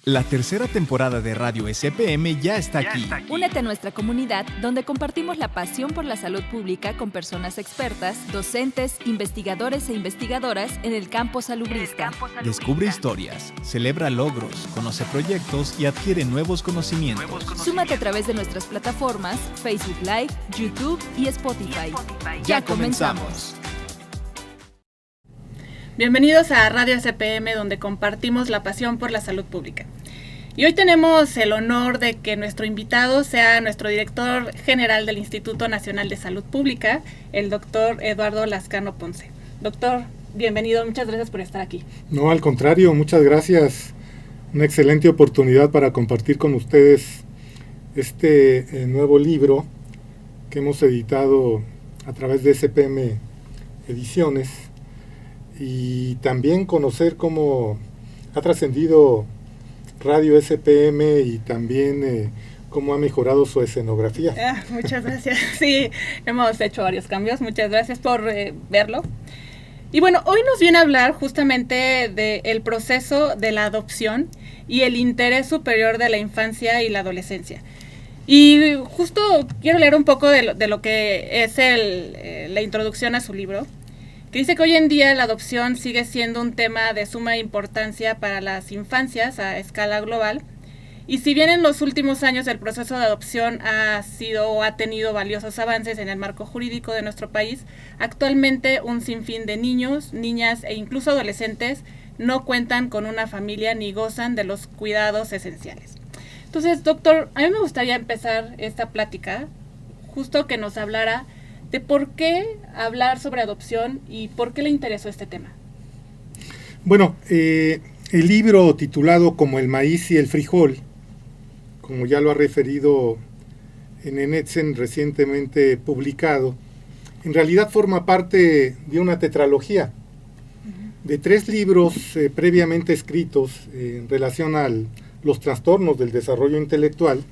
La tercera temporada de Radio SPM ya está aquí. Únete a nuestra comunidad donde compartimos la pasión por la salud pública con personas expertas, docentes, investigadores e investigadoras en el campo salubrista. Descubre historias, celebra logros, conoce proyectos y adquiere nuevos conocimientos. Súmate a través de nuestras plataformas Facebook Live, YouTube y Spotify. Ya comenzamos. Bienvenidos a Radio SPM, donde compartimos la pasión por la salud pública. Y hoy tenemos el honor de que nuestro invitado sea nuestro director general del Instituto Nacional de Salud Pública, el doctor Eduardo Lascano Ponce. Doctor, bienvenido, muchas gracias por estar aquí. No, al contrario, muchas gracias. Una excelente oportunidad para compartir con ustedes este nuevo libro que hemos editado a través de SPM Ediciones, y también conocer cómo ha trascendido Radio SPM y también cómo ha mejorado su escenografía. Muchas gracias. Sí, hemos hecho varios cambios. Muchas gracias por verlo. Y bueno, hoy nos viene a hablar justamente del proceso de la adopción y el interés superior de la infancia y la adolescencia. Y justo quiero leer un poco de lo que es la introducción a su libro, que dice que hoy en día la adopción sigue siendo un tema de suma importancia para las infancias a escala global, y si bien en los últimos años el proceso de adopción ha tenido valiosos avances en el marco jurídico de nuestro país, actualmente un sinfín de niños, niñas e incluso adolescentes no cuentan con una familia ni gozan de los cuidados esenciales. Entonces, doctor, a mí me gustaría empezar esta plática justo que nos hablara de por qué hablar sobre adopción y por qué le interesó este tema. Bueno, el libro titulado Como el maíz y el frijol, como ya lo ha referido en Enetzen, recientemente publicado, en realidad forma parte de una tetralogía de 3 libros previamente escritos en relación a los trastornos del desarrollo intelectual,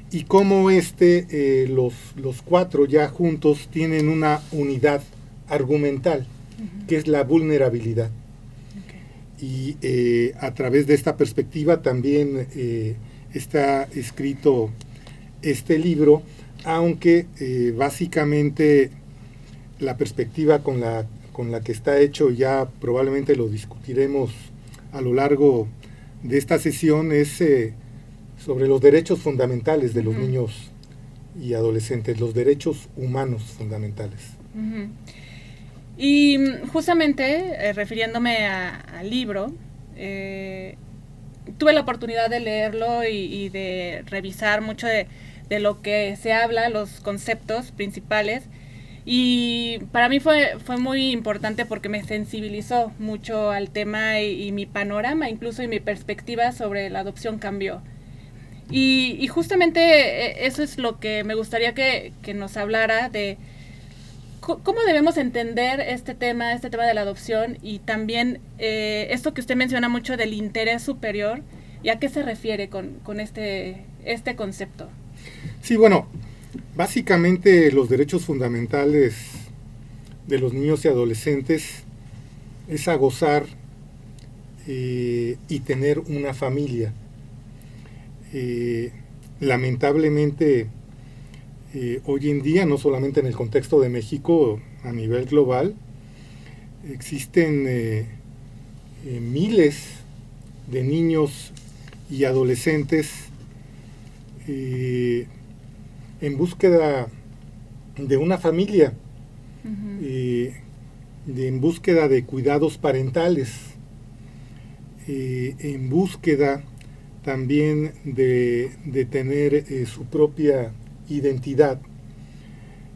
y cómo los 4 ya juntos tienen una unidad argumental, que es la vulnerabilidad. Okay. Y a través de esta perspectiva también está escrito este libro, aunque básicamente la perspectiva con la que está hecho, ya probablemente lo discutiremos a lo largo de esta sesión, es sobre los derechos fundamentales de los niños y adolescentes, los derechos humanos fundamentales. Y justamente, refiriéndome al libro, tuve la oportunidad de leerlo y de revisar mucho de lo que se habla, los conceptos principales, y para mí fue muy importante porque me sensibilizó mucho al tema y mi panorama, incluso y mi perspectiva sobre la adopción cambió. Y justamente eso es lo que me gustaría que nos hablara de cómo debemos entender este tema de la adopción, y también esto que usted menciona mucho del interés superior, y a qué se refiere con este concepto. Sí, bueno, básicamente los derechos fundamentales de los niños y adolescentes es a gozar y tener una familia. Lamentablemente hoy en día, no solamente en el contexto de México, a nivel global, existen miles de niños y adolescentes en búsqueda de una familia, en búsqueda de cuidados parentales, en búsqueda también de tener su propia identidad,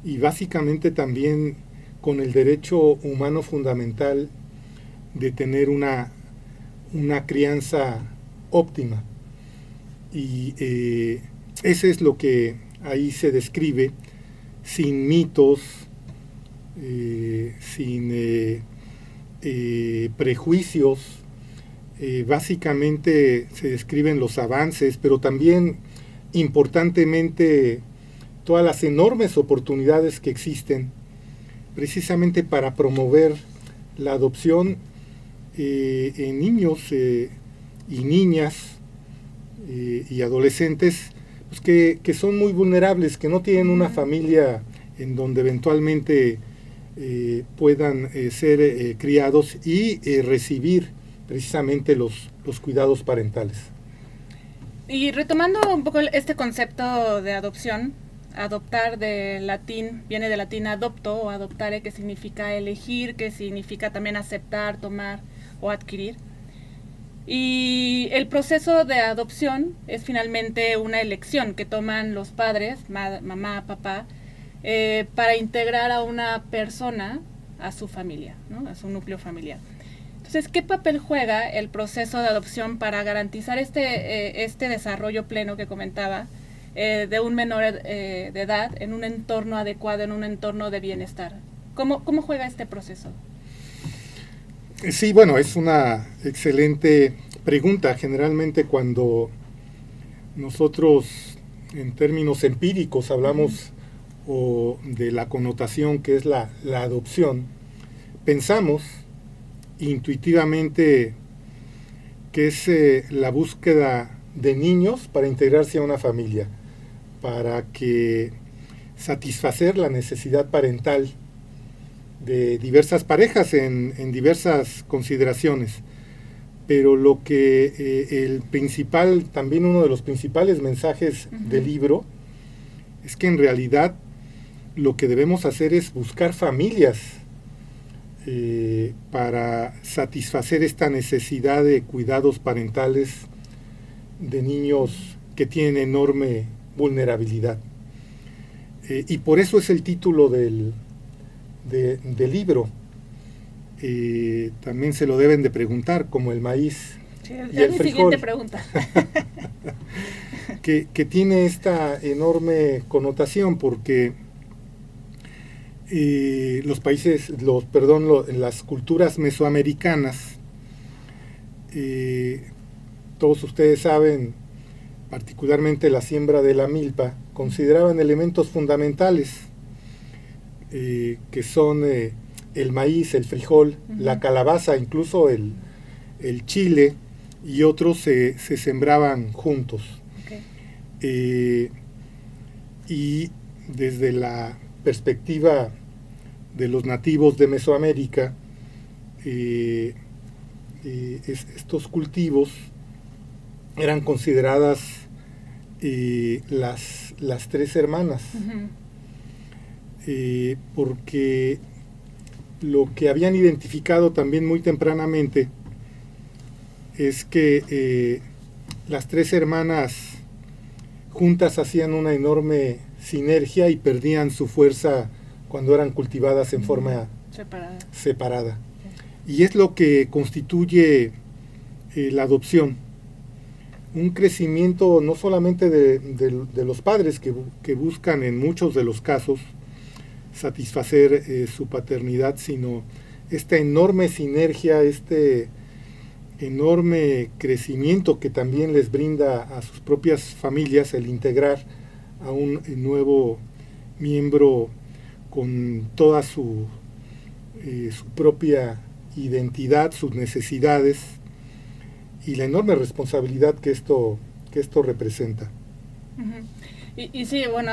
y básicamente también con el derecho humano fundamental de tener una crianza óptima. Y ese es lo que ahí se describe, sin mitos, sin prejuicios. Básicamente se describen los avances, pero también importantemente todas las enormes oportunidades que existen precisamente para promover la adopción en niños y niñas y adolescentes pues que son muy vulnerables, que no tienen una familia en donde eventualmente puedan ser criados y recibir precisamente los cuidados parentales. Y retomando un poco este concepto de adopción, adoptar viene del latín adopto o adoptare, que significa elegir, que significa también aceptar, tomar o adquirir. Y el proceso de adopción es finalmente una elección que toman los padres, mamá, papá, para integrar a una persona a su familia, ¿no? A su núcleo familiar. Entonces, ¿qué papel juega el proceso de adopción para garantizar este desarrollo pleno que comentaba de un menor de edad en un entorno adecuado, en un entorno de bienestar? ¿Cómo juega este proceso? Sí, bueno, es una excelente pregunta. Generalmente cuando nosotros en términos empíricos hablamos o de la connotación que es la adopción, pensamos intuitivamente que es la búsqueda de niños para integrarse a una familia, para que satisfacer la necesidad parental de diversas parejas en diversas consideraciones. Pero lo que también uno de los principales mensajes del libro es que en realidad lo que debemos hacer es buscar familias para satisfacer esta necesidad de cuidados parentales de niños que tienen enorme vulnerabilidad. Y por eso es el título del libro. También se lo deben de preguntar, como el maíz y el frijol. Siguiente pregunta. que tiene esta enorme connotación porque las culturas mesoamericanas, todos ustedes saben, particularmente la siembra de la milpa, consideraban elementos fundamentales que son el maíz, el frijol, la calabaza, incluso el chile y otros se sembraban juntos. Y desde la perspectiva de los nativos de Mesoamérica, estos cultivos eran consideradas las tres hermanas, porque lo que habían identificado también muy tempranamente es que las tres hermanas juntas hacían una enorme sinergia y perdían su fuerza cuando eran cultivadas en forma separada. Y es lo que constituye la adopción, un crecimiento no solamente de los padres que buscan en muchos de los casos satisfacer su paternidad, sino esta enorme sinergia, este enorme crecimiento que también les brinda a sus propias familias el integrar a un nuevo miembro con toda su propia identidad, sus necesidades y la enorme responsabilidad que esto representa. Y sí, bueno,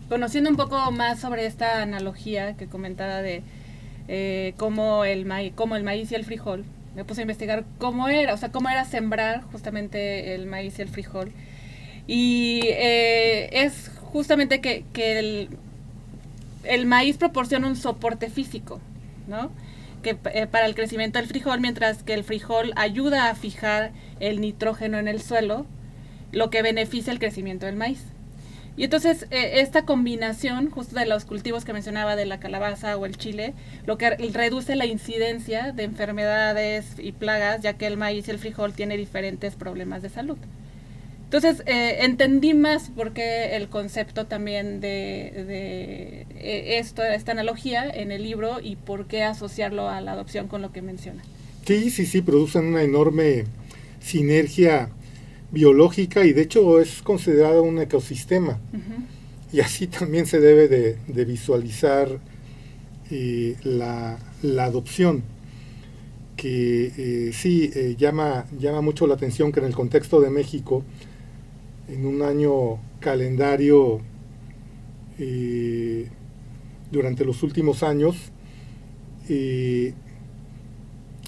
conociendo un poco más sobre esta analogía que comentaba de cómo el maíz y el frijol, me puse a investigar cómo era sembrar justamente el maíz y el frijol. Y es justamente que el maíz proporciona un soporte físico, ¿no? Que para el crecimiento del frijol, mientras que el frijol ayuda a fijar el nitrógeno en el suelo, lo que beneficia el crecimiento del maíz. Y entonces esta combinación justo de los cultivos que mencionaba, de la calabaza o el chile, lo que reduce la incidencia de enfermedades y plagas, ya que el maíz y el frijol tienen diferentes problemas de salud. Entonces entendí más por qué el concepto también de esta analogía en el libro y por qué asociarlo a la adopción con lo que menciona. Sí, producen una enorme sinergia biológica y de hecho es considerado un ecosistema. Y así también se debe de visualizar la adopción. que sí llama mucho la atención que en el contexto de México, en un año calendario durante los últimos años,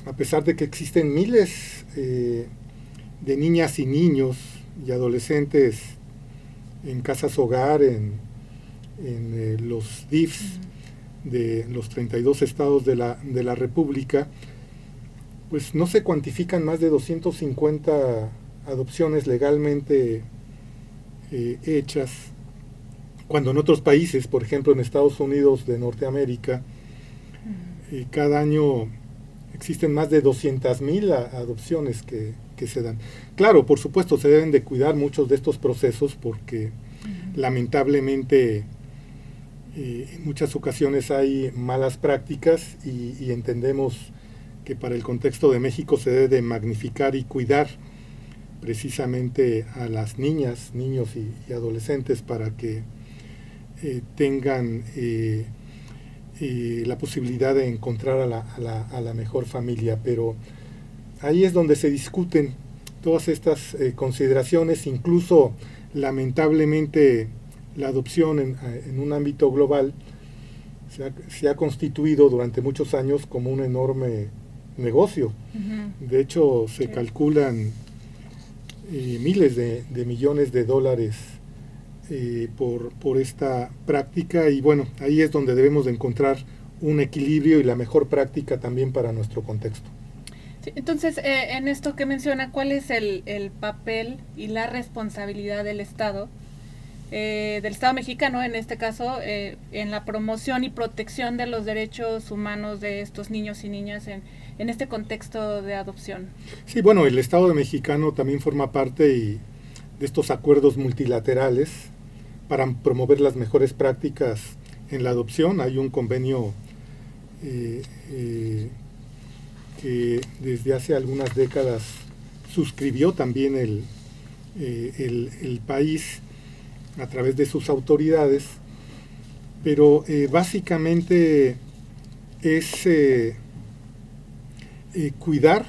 a pesar de que existen miles de niñas y niños y adolescentes en casas hogar, en los DIFs de los 32 estados de la República, pues no se cuantifican más de 250 adopciones legalmente hechas, cuando en otros países, por ejemplo en Estados Unidos de Norteamérica, cada año existen más de 200,000 adopciones que se dan. Claro, por supuesto, se deben de cuidar muchos de estos procesos porque lamentablemente en muchas ocasiones hay malas prácticas y entendemos que para el contexto de México se debe de magnificar y cuidar precisamente a las niñas, niños y adolescentes para que tengan la posibilidad de encontrar a la mejor familia. Pero ahí es donde se discuten todas estas consideraciones, incluso lamentablemente la adopción en un ámbito global se ha constituido durante muchos años como un enorme negocio. De hecho, se calculan miles de millones de dólares por esta práctica, y bueno, ahí es donde debemos de encontrar un equilibrio y la mejor práctica también para nuestro contexto. Sí, entonces, en esto que menciona, ¿cuál es el papel y la responsabilidad del Estado mexicano, en este caso, en la promoción y protección de los derechos humanos de estos niños y niñas en este contexto de adopción? Sí, bueno, el Estado mexicano también forma parte de estos acuerdos multilaterales para promover las mejores prácticas en la adopción. Hay un convenio que desde hace algunas décadas suscribió también el país a través de sus autoridades, pero básicamente es cuidar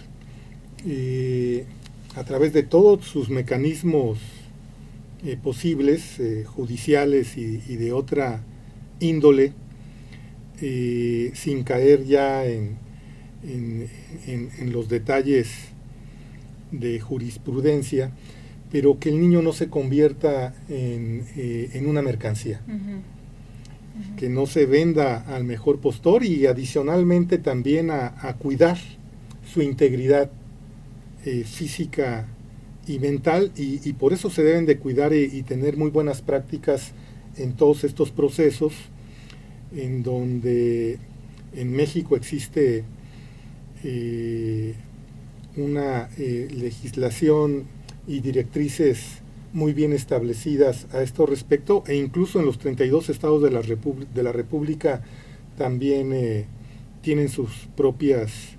a través de todos sus mecanismos posibles, judiciales y de otra índole, sin caer ya en los detalles de jurisprudencia, pero que el niño no se convierta en una mercancía, que no se venda al mejor postor, y adicionalmente también a cuidar su integridad física y mental, y por eso se deben de cuidar y tener muy buenas prácticas en todos estos procesos, en donde en México existe una legislación y directrices muy bien establecidas a esto respecto, e incluso en los 32 estados de la República también tienen sus propias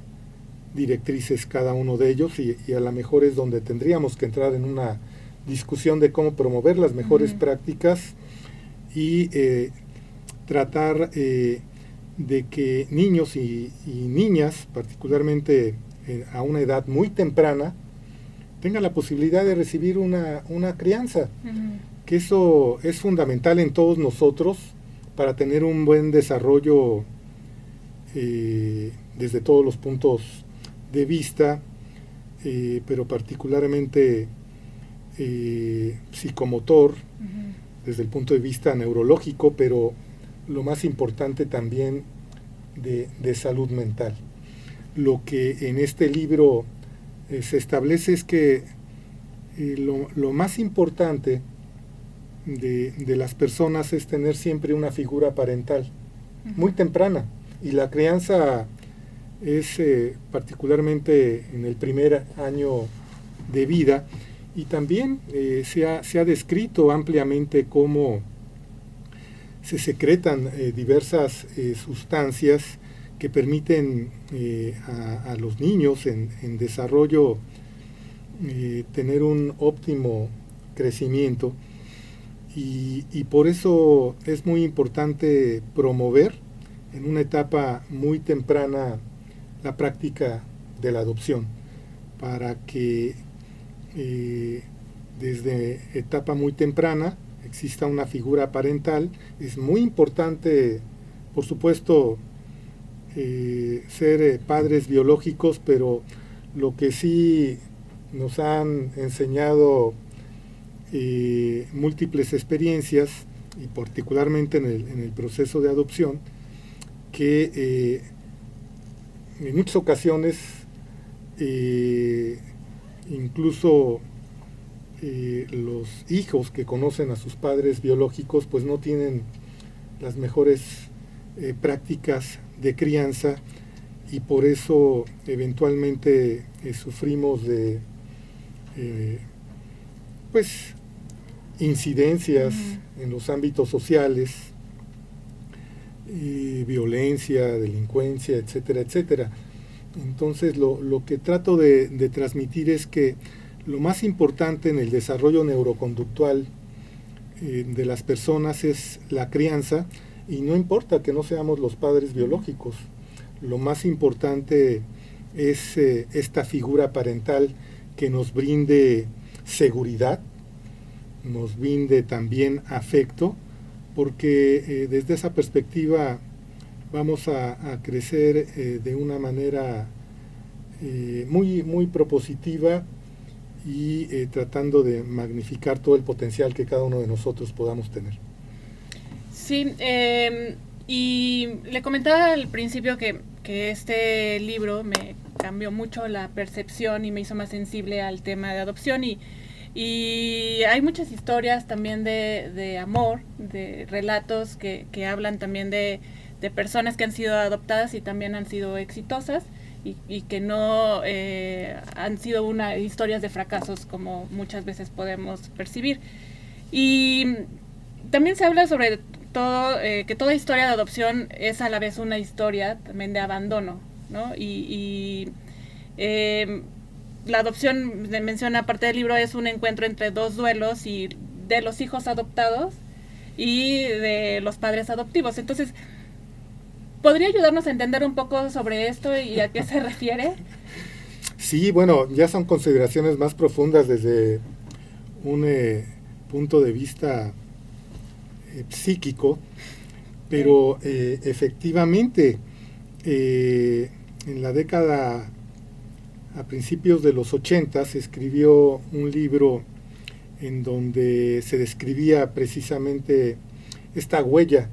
directrices cada uno de ellos, y a lo mejor es donde tendríamos que entrar en una discusión de cómo promover las mejores prácticas y tratar de que niños y niñas, particularmente a una edad muy temprana, tengan la posibilidad de recibir una crianza, que eso es fundamental en todos nosotros para tener un buen desarrollo desde todos los puntos de vista, pero particularmente psicomotor, desde el punto de vista neurológico, pero lo más importante también de salud mental. Lo que en este libro se establece es que lo más importante de las personas es tener siempre una figura parental muy temprana, y la crianza es particularmente en el primer año de vida, y también se ha descrito ampliamente cómo se secretan diversas sustancias que permiten a los niños en desarrollo tener un óptimo crecimiento, y por eso es muy importante promover en una etapa muy temprana la práctica de la adopción, para que desde etapa muy temprana exista una figura parental. Es muy importante, por supuesto, ser padres biológicos, pero lo que sí nos han enseñado múltiples experiencias, y particularmente en el proceso de adopción, que en muchas ocasiones incluso los hijos que conocen a sus padres biológicos pues no tienen las mejores prácticas de crianza, y por eso eventualmente sufrimos de pues incidencias en los ámbitos sociales, violencia, delincuencia, etcétera, etcétera. Entonces lo que trato de transmitir es que lo más importante en el desarrollo neuroconductual de las personas es la crianza, y no importa que no seamos los padres biológicos. Lo más importante es esta figura parental que nos brinde seguridad, nos brinde también afecto, porque desde esa perspectiva vamos a crecer de una manera muy propositiva, y tratando de magnificar todo el potencial que cada uno de nosotros podamos tener. Sí, y le comentaba al principio que este libro me cambió mucho la percepción y me hizo más sensible al tema de adopción, y hay muchas historias también de amor, de relatos que hablan también de personas que han sido adoptadas y también han sido exitosas, y que no han sido historias de fracasos como muchas veces podemos percibir. Y también se habla sobre todo que toda historia de adopción es a la vez una historia también de abandono, ¿no? La adopción, menciona parte del libro, es un encuentro entre dos duelos, y de los hijos adoptados y de los padres adoptivos. Entonces, ¿podría ayudarnos a entender un poco sobre esto y a qué se refiere? Sí, bueno, ya son consideraciones más profundas desde un punto de vista psíquico, pero efectivamente en la década, a principios de los 80, se escribió un libro en donde se describía precisamente esta huella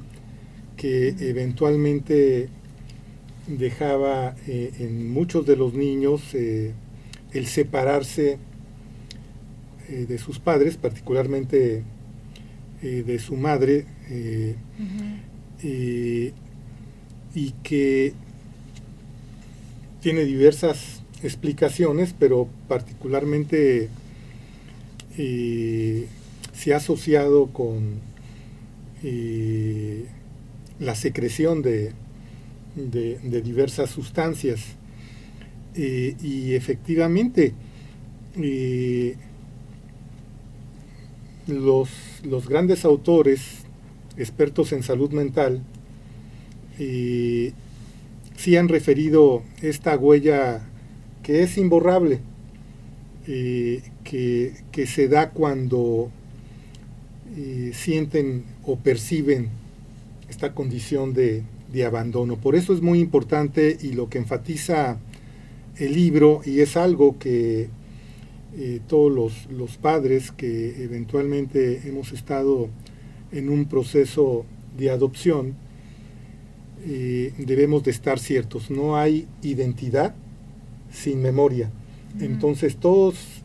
que eventualmente dejaba en muchos de los niños el separarse de sus padres, particularmente de su madre, y que tiene diversas explicaciones, pero particularmente se ha asociado con la secreción de diversas sustancias, y efectivamente los grandes autores expertos en salud mental sí han referido esta huella que es imborrable, que se da cuando sienten o perciben esta condición de abandono. Por eso es muy importante, y lo que enfatiza el libro, y es algo que todos los padres que eventualmente hemos estado en un proceso de adopción debemos de estar ciertos: no hay identidad sin memoria. Entonces todos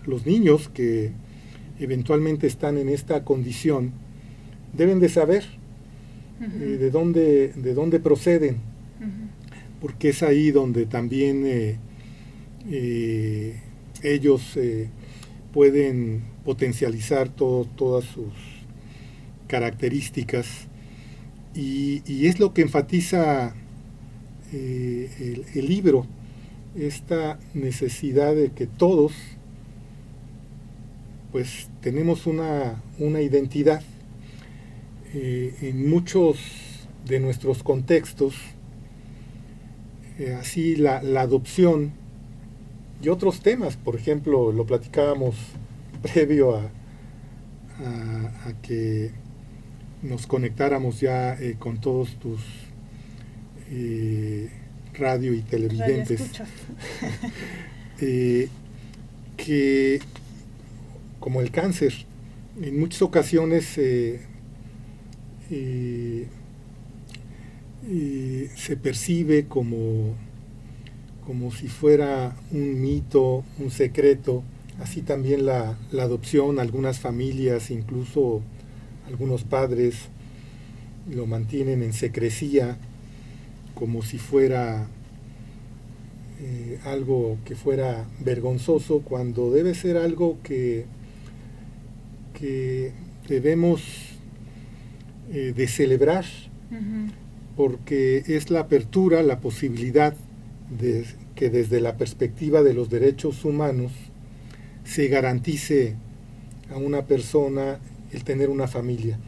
los niños que eventualmente están en esta condición deben de saber de dónde proceden, porque es ahí donde también ellos pueden potencializar todas sus características, y es lo que enfatiza el libro, esta necesidad de que todos pues tenemos una identidad. En muchos de nuestros contextos así la adopción y otros temas. Por ejemplo, lo platicábamos previo a que nos conectáramos ya con todos tus radio y televidentes, que como el cáncer, en muchas ocasiones se percibe como si fuera un mito, un secreto. Así también la adopción, algunas familias, incluso algunos padres, lo mantienen en secrecía, como si fuera algo que fuera vergonzoso, cuando debe ser algo que debemos de celebrar, porque es la apertura, la posibilidad de que desde la perspectiva de los derechos humanos se garantice a una persona el tener una familia,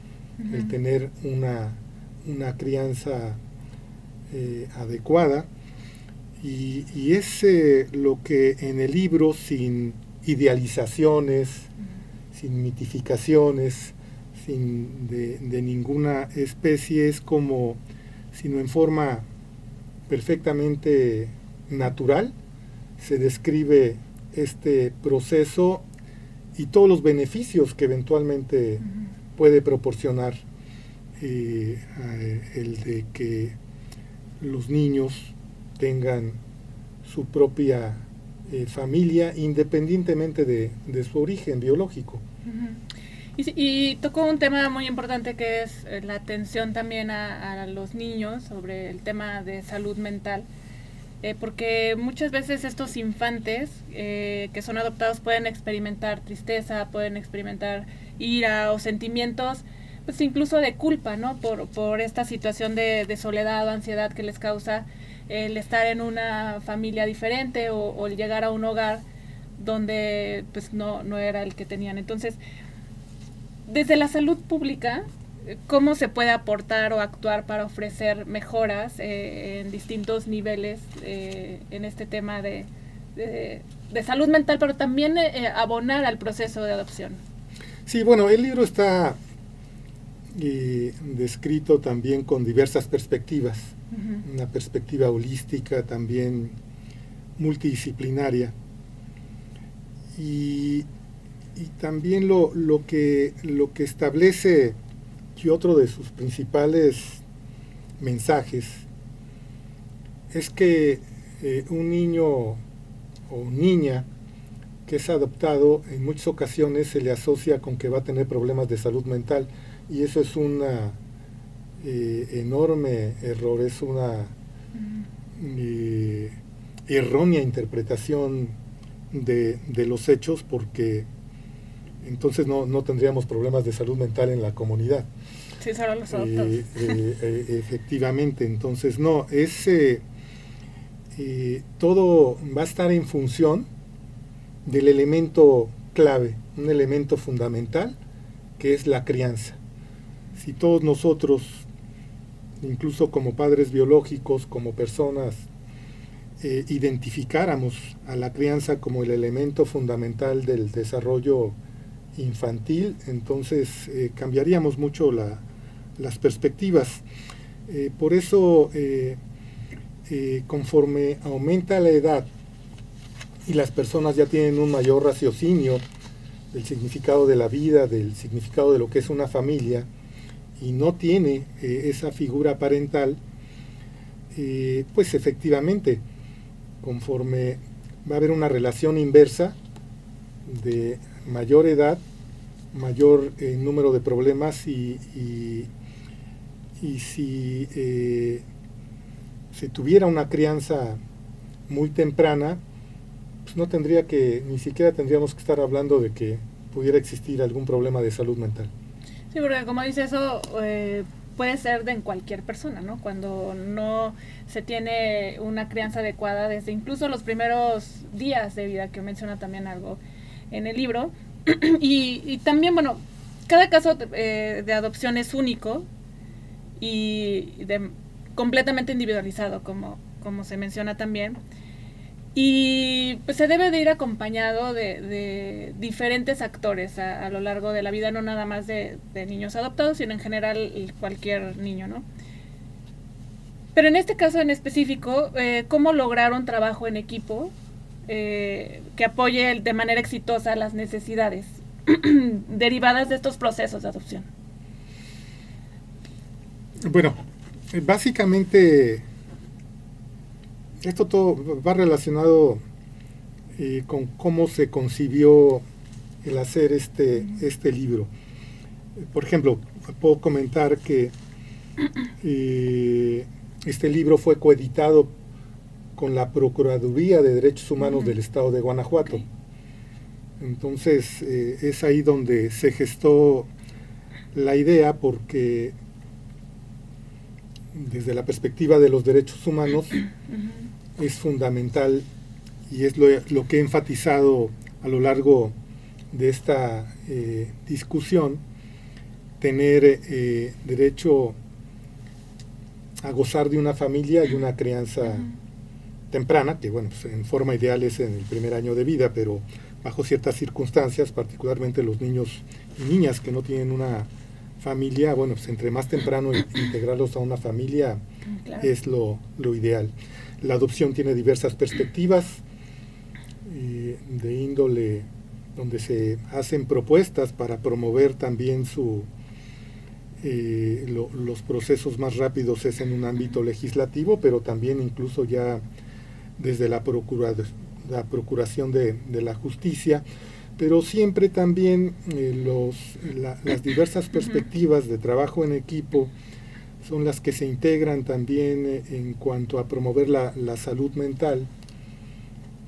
el tener una crianza adecuada, y es lo que en el libro, sin idealizaciones, sin mitificaciones, de ninguna especie, es como, sino en forma perfectamente natural, se describe este proceso y todos los beneficios que eventualmente puede proporcionar el de que los niños tengan su propia familia, independientemente de su origen biológico. Y tocó un tema muy importante, que es la atención también a los niños sobre el tema de salud mental, porque muchas veces estos infantes que son adoptados pueden experimentar tristeza, pueden experimentar ira o sentimientos, pues incluso de culpa, ¿no? Por esta situación de soledad o ansiedad que les causa el estar en una familia diferente o el llegar a un hogar donde pues no era el que tenían. Entonces, desde la salud pública, ¿cómo se puede aportar o actuar para ofrecer mejoras en distintos niveles en este tema de salud mental, pero también abonar al proceso de adopción? Sí, bueno, el libro está descrito también con diversas perspectivas, una perspectiva holística, también multidisciplinaria, y también lo que establece, y otro de sus principales mensajes, es que un niño o niña que es adoptado, en muchas ocasiones se le asocia con que va a tener problemas de salud mental, y eso es una enorme error, es una errónea interpretación de los hechos, porque entonces no tendríamos problemas de salud mental en la comunidad. Sí, solo los adoptados. Efectivamente, entonces no, todo va a estar en función del elemento clave, un elemento fundamental, que es la crianza. Si todos nosotros, incluso como padres biológicos, como personas, identificáramos a la crianza como el elemento fundamental del desarrollo infantil, entonces cambiaríamos mucho las perspectivas. Por eso, conforme aumenta la edad y las personas ya tienen un mayor raciocinio del significado de la vida, del significado de lo que es una familia, y no tiene esa figura parental, pues efectivamente, conforme va a haber una relación inversa de mayor edad, mayor número de problemas, y si se tuviera una crianza muy temprana, pues no tendría que, ni siquiera tendríamos que estar hablando de que pudiera existir algún problema de salud mental. Sí, porque como dice eso, puede ser de en cualquier persona, ¿no? Cuando no se tiene una crianza adecuada desde incluso los primeros días de vida, que menciona también algo en el libro. y también, bueno, cada caso de adopción es único y completamente individualizado, como como se menciona también. Y pues se debe de ir acompañado de diferentes actores a lo largo de la vida, no nada más de niños adoptados, sino en general cualquier niño, ¿no? Pero en este caso en específico, ¿cómo lograr un trabajo en equipo que apoye de manera exitosa las necesidades derivadas de estos procesos de adopción? Bueno, básicamente esto todo va relacionado con cómo se concibió el hacer este libro. Por ejemplo, puedo comentar que este libro fue coeditado con la Procuraduría de Derechos Humanos del Estado de Guanajuato. Entonces, es ahí donde se gestó la idea, porque desde la perspectiva de los derechos humanos es fundamental, y es lo que he enfatizado a lo largo de esta discusión, tener derecho a gozar de una familia y una crianza temprana, que bueno, pues en forma ideal es en el primer año de vida, pero bajo ciertas circunstancias, particularmente los niños y niñas que no tienen una familia, bueno, pues entre más temprano integrarlos a una familia es lo ideal. La adopción tiene diversas perspectivas de índole, donde se hacen propuestas para promover también los procesos más rápidos es en un ámbito legislativo, pero también incluso ya desde la procuración de la justicia, pero siempre también las diversas perspectivas de trabajo en equipo son las que se integran también en cuanto a promover la salud mental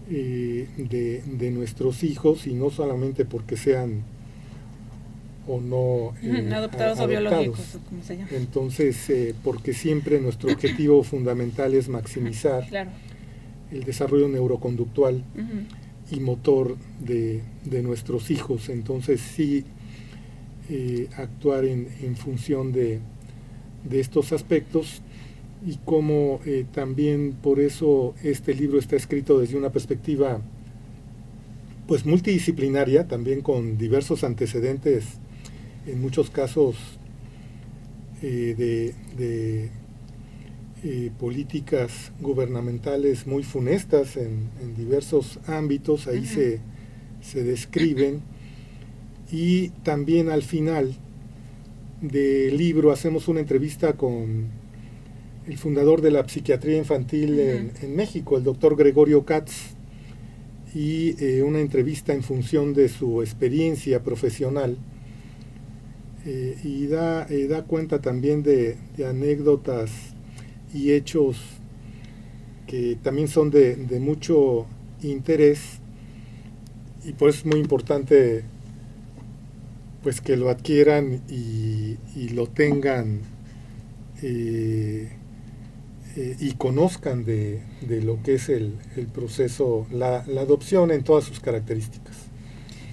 de nuestros hijos, y no solamente porque sean o no adoptados o biológicos, como se llama. Entonces, porque siempre nuestro objetivo fundamental es maximizar el desarrollo neuroconductual y motor de nuestros hijos. Entonces sí, actuar en función de estos aspectos, y como también por eso este libro está escrito desde una perspectiva pues multidisciplinaria, también con diversos antecedentes, en muchos casos de políticas gubernamentales muy funestas en diversos ámbitos, ahí se describen. Y también al final del libro hacemos una entrevista con el fundador de la psiquiatría infantil en México, el doctor Gregorio Katz, y una entrevista en función de su experiencia profesional, y da cuenta también de anécdotas y hechos que también son de mucho interés, y por eso es muy importante pues que lo adquieran y lo tengan y conozcan de lo que es el proceso, la adopción en todas sus características.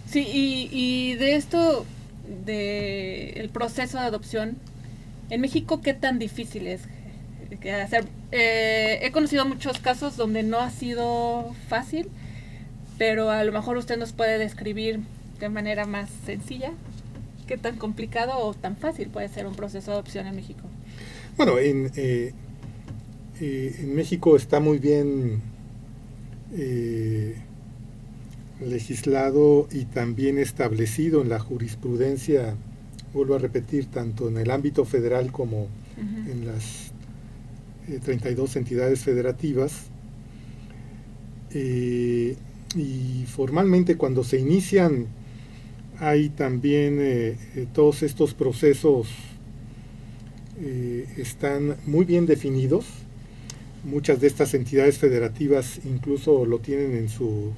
Sí, y de esto, el proceso de adopción, en México, ¿qué tan difícil es hacer? He conocido muchos casos donde no ha sido fácil, pero a lo mejor usted nos puede describir de manera más sencilla qué tan complicado o tan fácil puede ser un proceso de adopción en México. Bueno, en México está muy bien legislado y también establecido en la jurisprudencia, vuelvo a repetir, tanto en el ámbito federal como en las 32 entidades federativas, y formalmente cuando se inician hay también todos estos procesos están muy bien definidos. Muchas de estas entidades federativas incluso lo tienen en sus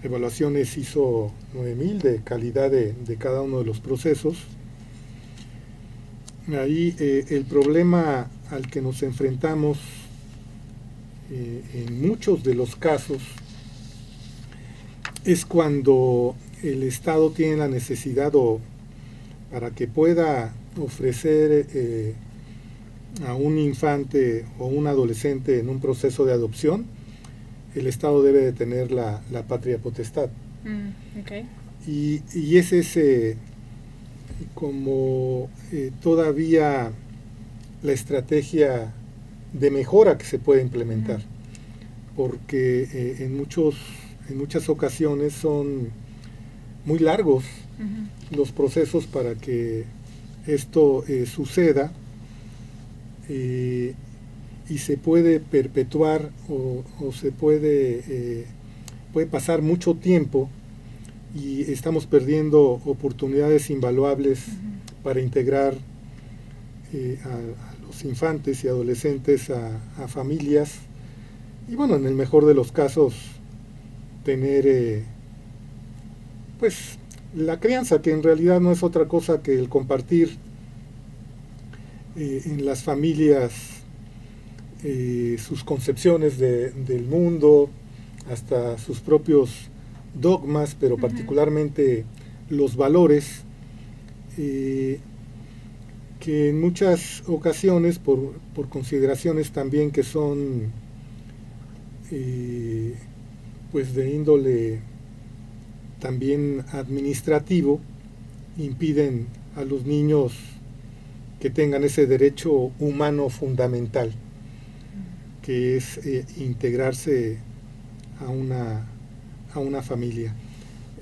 evaluaciones ISO 9000 de calidad de cada uno de los procesos. Ahí el problema al que nos enfrentamos en muchos de los casos es cuando el Estado tiene la necesidad, o para que pueda ofrecer a un infante o un adolescente en un proceso de adopción, el Estado debe de tener la patria potestad. Okay. Y ese es como todavía la estrategia de mejora que se puede implementar, porque en muchas ocasiones son muy largos los procesos para que esto suceda, y se puede perpetuar o se puede pasar mucho tiempo y estamos perdiendo oportunidades invaluables para integrar a los infantes y adolescentes a familias, y bueno, en el mejor de los casos tener pues la crianza, que en realidad no es otra cosa que el compartir en las familias sus concepciones del mundo, hasta sus propios dogmas, pero particularmente los valores, que en muchas ocasiones, por consideraciones también que son pues de índole también administrativo, impiden a los niños que tengan ese derecho humano fundamental, que es integrarse a una familia.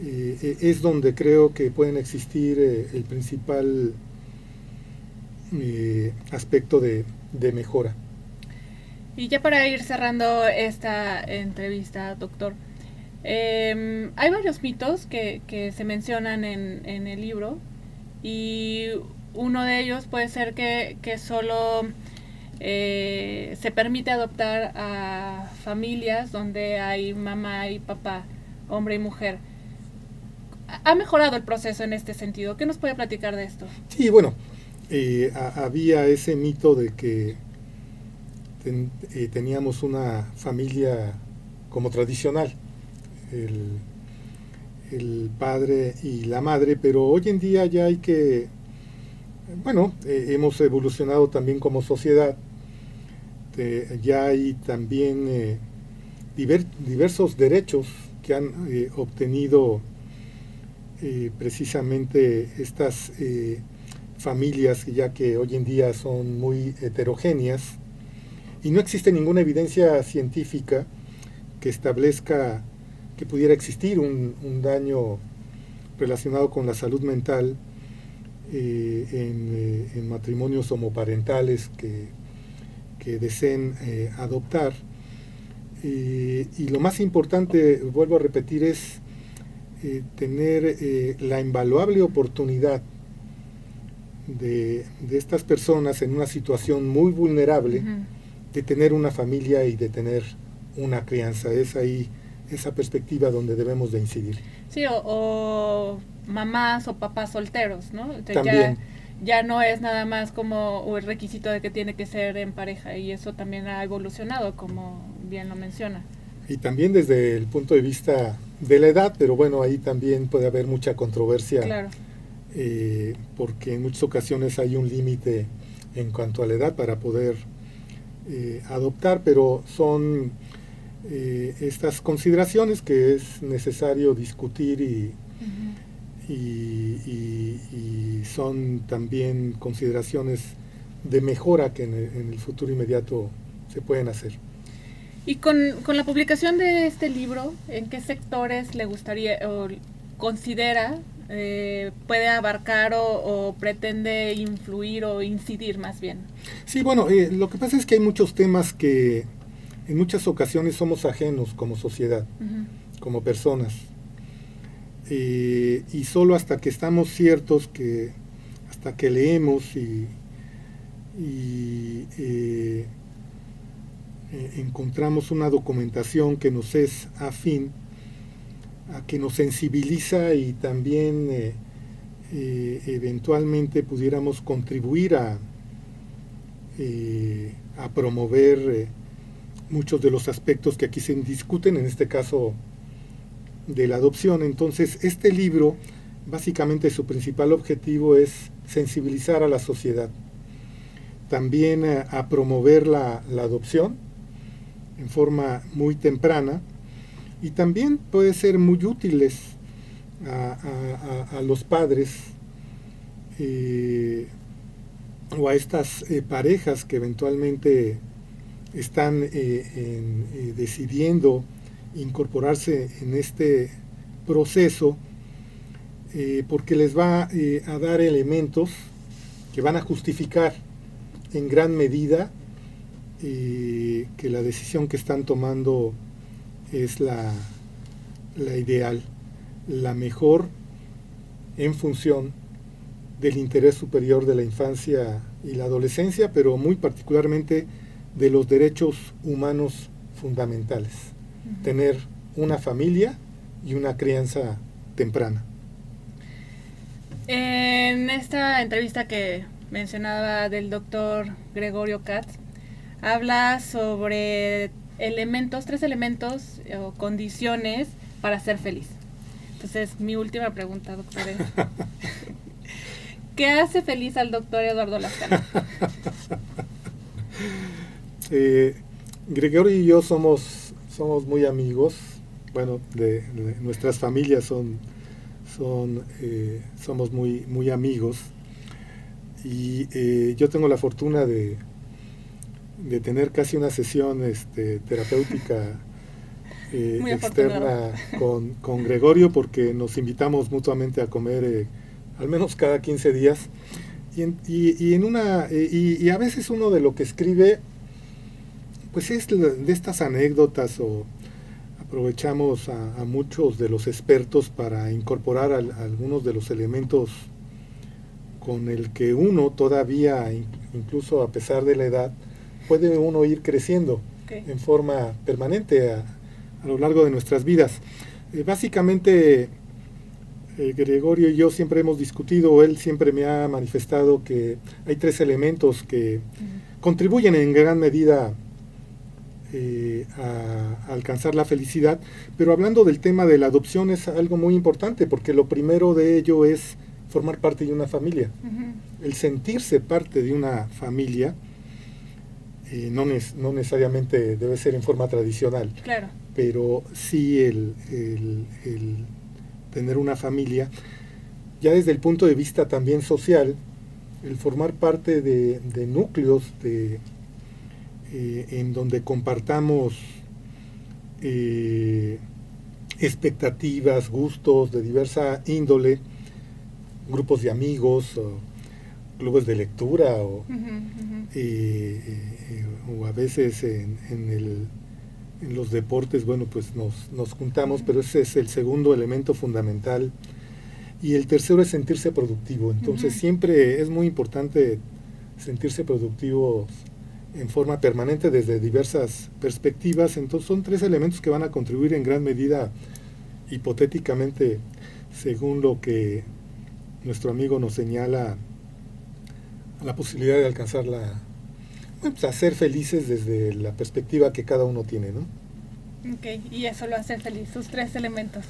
Es donde creo que pueden existir el principal aspecto de mejora. Y ya para ir cerrando esta entrevista, doctor, hay varios mitos que se mencionan en el libro, y uno de ellos puede ser que solo se permite adoptar a familias donde hay mamá y papá, hombre y mujer. ¿Ha mejorado el proceso en este sentido? ¿Qué nos puede platicar de esto? Sí, bueno, había ese mito de que teníamos una familia como tradicional, el padre y la madre, pero hoy en día ya hay que, bueno, hemos evolucionado también como sociedad, ya hay también diversos derechos que han obtenido precisamente estas familias, ya que hoy en día son muy heterogéneas, y no existe ninguna evidencia científica que establezca que pudiera existir un daño relacionado con la salud mental en matrimonios homoparentales que deseen adoptar. Y lo más importante, vuelvo a repetir, es tener la invaluable oportunidad de estas personas en una situación muy vulnerable, de tener una familia y de tener una crianza. Es ahí esa perspectiva donde debemos de incidir. Sí, o mamás o papás solteros, ¿no? También. Ya no es nada más como el requisito de que tiene que ser en pareja, y eso también ha evolucionado, como bien lo menciona. Y también desde el punto de vista de la edad, pero bueno, ahí también puede haber mucha controversia, claro. Porque en muchas ocasiones hay un límite en cuanto a la edad para poder adoptar, pero son estas consideraciones que es necesario discutir y son también consideraciones de mejora que en el futuro inmediato se pueden hacer. Y con la publicación de este libro, ¿en qué sectores le gustaría o considera puede abarcar o pretende influir o incidir más bien? Sí, bueno, lo que pasa es que hay muchos temas que en muchas ocasiones somos ajenos como sociedad, como personas. Y solo hasta que estamos ciertos, hasta que leemos y encontramos una documentación que nos es afín, que nos sensibiliza y también eventualmente pudiéramos contribuir a promover muchos de los aspectos que aquí se discuten, en este caso de la adopción. Entonces, este libro, básicamente su principal objetivo es sensibilizar a la sociedad, también a promover la adopción en forma muy temprana, y también puede ser muy útiles a los padres o a estas parejas que eventualmente están decidiendo incorporarse en este proceso, porque les va a dar elementos que van a justificar en gran medida que la decisión que están tomando es la ideal, la mejor, en función del interés superior de la infancia y la adolescencia, pero muy particularmente de los derechos humanos fundamentales. Tener una familia y una crianza temprana. En esta entrevista que mencionaba del doctor Gregorio Katz, habla sobre tres elementos o condiciones para ser feliz. Entonces, mi última pregunta, doctor, es ¿qué hace feliz al doctor Eduardo Lascano? Gregorio y yo somos muy amigos. Bueno, de nuestras familias somos muy amigos, y yo tengo la fortuna de tener casi una sesión terapéutica externa con Gregorio, porque nos invitamos mutuamente a comer al menos cada 15 días, y a veces uno de lo que escribe pues es de estas anécdotas, o aprovechamos a muchos de los expertos para incorporar algunos de los elementos con el que uno todavía, incluso a pesar de la edad, puede uno ir creciendo en forma permanente a lo largo de nuestras vidas. Básicamente, Gregorio y yo siempre hemos discutido, él siempre me ha manifestado que hay 3 elementos que contribuyen en gran medida a alcanzar la felicidad, pero hablando del tema de la adopción es algo muy importante, porque lo primero de ello es formar parte de una familia. El sentirse parte de una familia no necesariamente debe ser en forma tradicional, claro, pero sí el tener una familia, ya desde el punto de vista también social, el formar parte de núcleos en donde compartamos expectativas, gustos de diversa índole, grupos de amigos, o clubes de lectura, o a veces en los deportes, bueno, pues nos juntamos, pero ese es el segundo elemento fundamental. Y el tercero es sentirse productivo. Entonces siempre es muy importante sentirse productivos en forma permanente desde diversas perspectivas. Entonces son 3 elementos que van a contribuir en gran medida, hipotéticamente, según lo que nuestro amigo nos señala, a la posibilidad de alcanzar a ser felices desde la perspectiva que cada uno tiene, ¿no? Ok, y eso lo hace feliz, sus 3 elementos.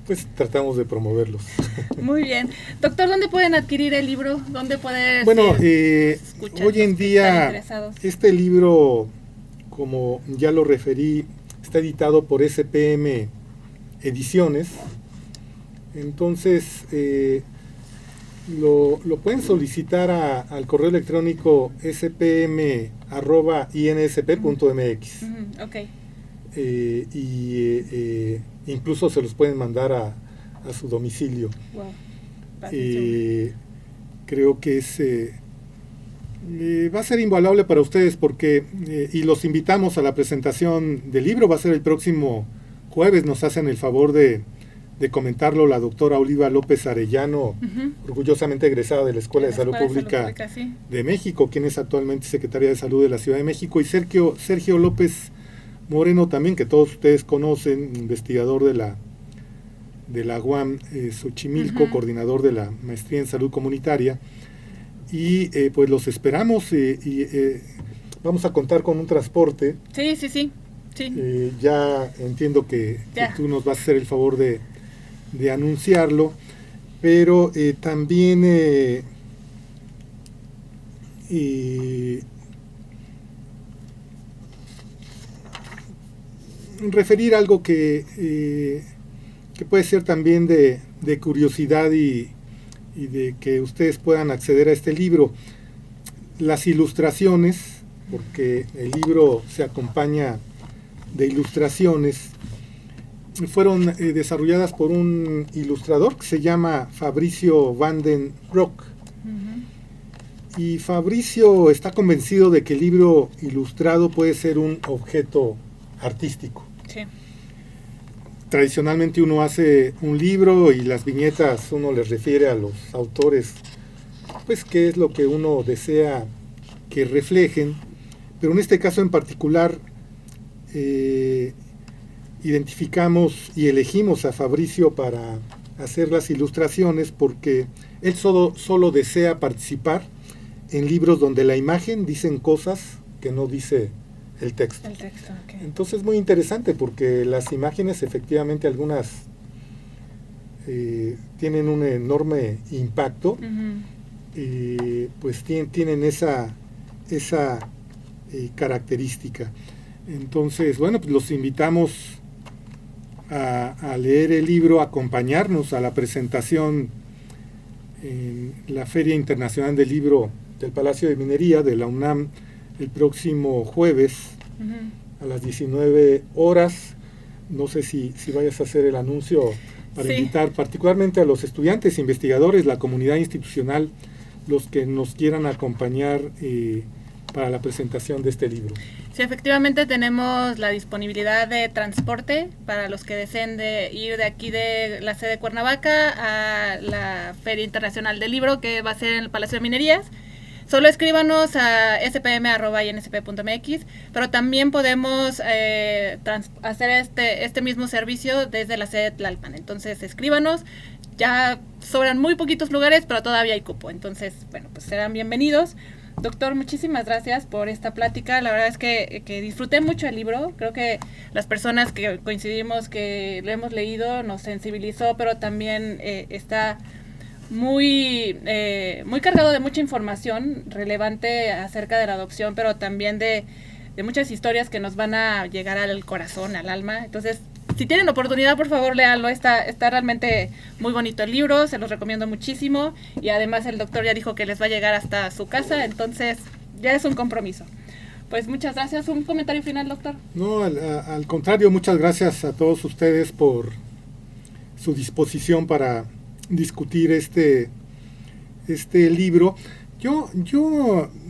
Pues tratamos de promoverlos. Muy bien. Doctor, ¿dónde pueden adquirir el libro? ¿Dónde pueden hoy en día este libro, como ya lo referí, está editado por SPM Ediciones. Entonces lo pueden solicitar al correo electrónico spm@insp.mx. Okay. Incluso se los pueden mandar a su domicilio. Wow. Creo que va a ser invaluable para ustedes, porque y los invitamos a la presentación del libro. Va a ser el próximo jueves. Nos hacen el favor de comentarlo la doctora Oliva López Arellano, orgullosamente egresada de la Escuela de Salud Pública de México, quien es actualmente secretaria de Salud de la Ciudad de México, y Sergio López Moreno también, que todos ustedes conocen, investigador de la UAM Xochimilco, coordinador de la Maestría en Salud Comunitaria, y pues los esperamos, y vamos a contar con un transporte. Sí. Ya entiendo que tú nos vas a hacer el favor de anunciarlo, pero también referir algo que puede ser también de curiosidad y de que ustedes puedan acceder a este libro. Las ilustraciones, porque el libro se acompaña de ilustraciones, fueron desarrolladas por un ilustrador que se llama Fabricio van den Broek. Y Fabricio está convencido de que el libro ilustrado puede ser un objeto artístico. Sí. Tradicionalmente uno hace un libro y las viñetas uno les refiere a los autores, pues qué es lo que uno desea que reflejen, pero en este caso en particular identificamos y elegimos a Fabricio para hacer las ilustraciones porque él solo desea participar en libros donde la imagen dicen cosas que no dice el texto. Okay. Entonces es muy interesante porque las imágenes efectivamente algunas tienen un enorme impacto, pues tienen esa característica. Entonces, bueno, pues los invitamos a leer el libro, a acompañarnos a la presentación en la Feria Internacional del Libro del Palacio de Minería de la UNAM el próximo jueves a las 19 horas. No sé si vayas a hacer el anuncio para invitar particularmente a los estudiantes, investigadores, la comunidad institucional, los que nos quieran acompañar para la presentación de este libro. Sí, efectivamente tenemos la disponibilidad de transporte para los que deseen ir de aquí de la sede de Cuernavaca a la Feria Internacional del Libro, que va a ser en el Palacio de Minerías. Solo escríbanos a spm@insp.mx, pero también podemos hacer este mismo servicio desde la sede de Tlalpan. Entonces escríbanos, ya sobran muy poquitos lugares, pero todavía hay cupo. Entonces, bueno, pues serán bienvenidos. Doctor, muchísimas gracias por esta plática. La verdad es que disfruté mucho el libro. Creo que las personas que coincidimos que lo hemos leído nos sensibilizó, pero también está muy cargado de mucha información relevante acerca de la adopción, pero también de muchas historias que nos van a llegar al corazón, al alma. Entonces, si tienen oportunidad, por favor, léanlo. Está realmente muy bonito el libro, se los recomiendo muchísimo. Y además el doctor ya dijo que les va a llegar hasta su casa, entonces ya es un compromiso. Pues muchas gracias. ¿Un comentario final, doctor? No, al contrario, muchas gracias a todos ustedes por su disposición para discutir este libro. Yo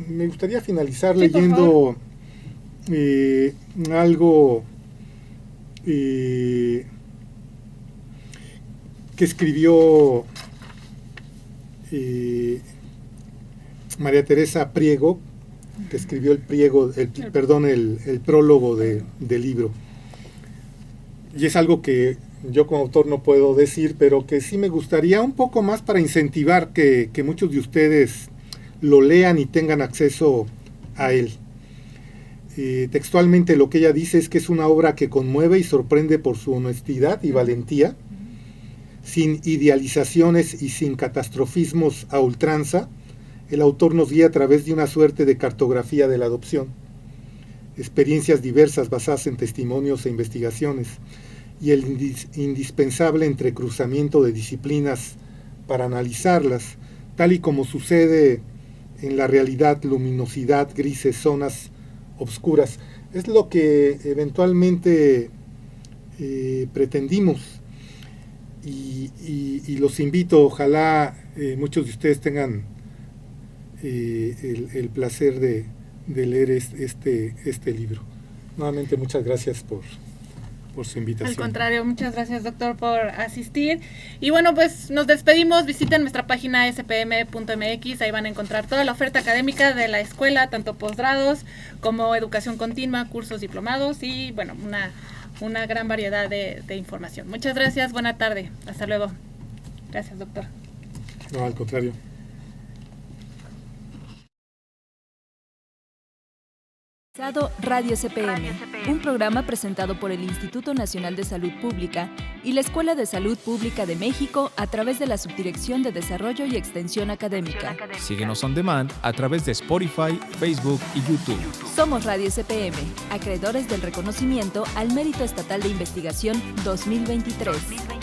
me gustaría finalizar leyendo algo que escribió María Teresa Priego, que escribió el prólogo del libro. Y es algo que yo como autor no puedo decir, pero que sí me gustaría un poco más para incentivar que muchos de ustedes lo lean y tengan acceso a él. Textualmente lo que ella dice es que es una obra que conmueve y sorprende por su honestidad y valentía, sin idealizaciones y sin catastrofismos a ultranza. El autor nos guía a través de una suerte de cartografía de la adopción, experiencias diversas basadas en testimonios e investigaciones, y el indispensable entrecruzamiento de disciplinas para analizarlas, tal y como sucede en la realidad, luminosidad, grises, zonas obscuras. Es lo que eventualmente pretendimos, y los invito, ojalá muchos de ustedes tengan el placer de leer este libro. Nuevamente muchas gracias por su invitación. Al contrario, muchas gracias, doctor, por asistir. Y bueno, pues nos despedimos. Visiten nuestra página spm.mx, ahí van a encontrar toda la oferta académica de la escuela, tanto posgrados como educación continua, cursos diplomados y bueno, una gran variedad de información. Muchas gracias, buena tarde, hasta luego. Gracias, doctor. No, al contrario. Radio CPM, un programa presentado por el Instituto Nacional de Salud Pública y la Escuela de Salud Pública de México a través de la Subdirección de Desarrollo y Extensión Académica. Síguenos on demand a través de Spotify, Facebook y YouTube. Somos Radio CPM, acreedores del reconocimiento al Mérito Estatal de Investigación 2023.